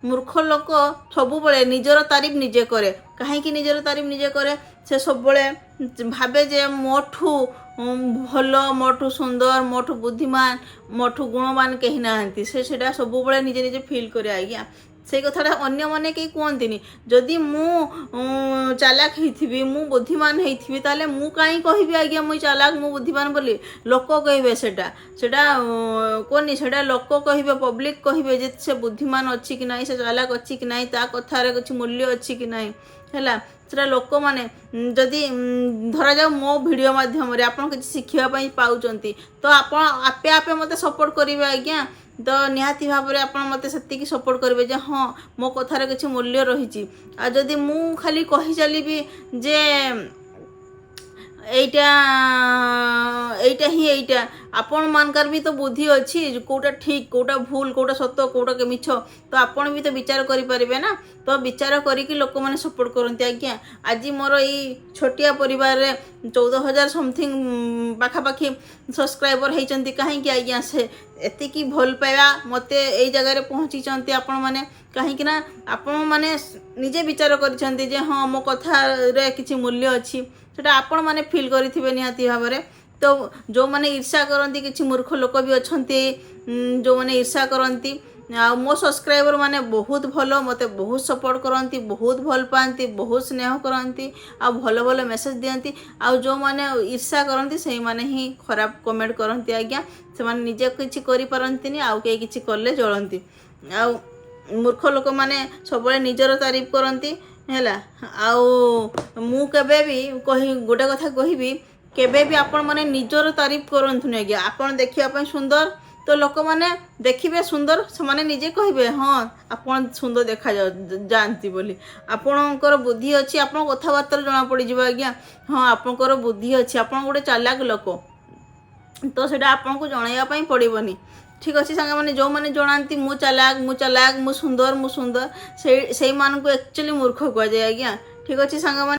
मूर्ख लोक सबुबले निजर तारीफ निजे करे कहीं निजर तारीफ निजे करे से सबुबले भावे जे मोठू भल मोठू सुंदर मोठू बुद्धिमान मोठू गुणवान कहीं ना से सबुबले निजे निजे फील करे आज्ञा से कथाटा अन्य मैंने कहीं कहती जदि मु चालाक होइथिबी मु बुद्धिमान होइथिबी ताले मु काई कहबी आज्ञा मुई चालाक मु बुद्धिमान बोली लोक कहबे सेटा कोनी सेटा लोक कहबे पब्लिक कहबे जे से बुद्धिमान अच्छी कि नहीं से चालाक अच्छी कि नहीं ता कथार कुछ मूल्य अच्छी कि नहीं है सेटा लोक मैंने जदि धरा जाऊ मो वीडियो माध्यम आप शिखापी पाँच तो आप आपे आपे मत सपोर्ट करेंगे आज्ञा तो निहाती भाव में आप मत से सपोर्ट करेंगे जे हाँ मो कथार किसी मूल्य रही जदि मु खाली कही चलिए जे एटा एटा ही एटा आपण मानकर भी तो बुद्धि अच्छी कोटा ठीक कोटा भूल कोटा सत कोटा के मिछ तो आपण भी तो विचार करें ना तो विचार करिकी लोक मैंने सपोर्ट करते आज्ञा आज मोर ये छोटिया परिवार रे 14,000 समथिंग पाखापाखि सब्सक्राइबर होती कहीं आज्ञा से एतिकी भल पाइबा मते एई जगह पहुँची आपण मैंने कहीं ना आपण मैंने निजे विचार कर हाँ मो कथा रे किछि मूल्य अच्छी सेटा आपण मैंने फील करेंगे निहाती भाव में तो जो मैंने ईर्षा करती किसी मूर्ख लोक भी अच्छा जो मैंने ईर्षा करती आ मो सब्सक्राइबर मैंने बहुत भल मते बहुत सपोर्ट करती बहुत भल पाती बहुत स्नेह करती आ भल भल मेसेज दियंती आ जो मैंने ईर्षा करती से मैंने ही खराब कमेंट करती आज्ञा से मैंने निजे किसी करें आउ कई किसी कले जलती आ मूर्ख लोक मैंने सब निजर तारीफ करती है मु केबे भी कही गोटे कथा कहबी केबे भी आपण माने निजर तारीफ करंतु आज्ञा आपण देखिया सुंदर तो लोक मैंने देखिए सुंदर से माने निजे कहे हाँ आपण सुंदर देखा जाती बोली आपणकर बुद्धि अच्छी आप कथबार्ता जना पड़ आज्ञा हाँ आपणकर बुद्धि अच्छी आप गोटे चालाक लोक तो सेटा आपन को जनवाई पड़ोनी ठीक अच्छे सांग मैंने जो मैंने जनाती मु चालाक मु सुंदर से मानक एक्चुअली मूर्ख कहुए आज्ञा ठीक अच्छे सांग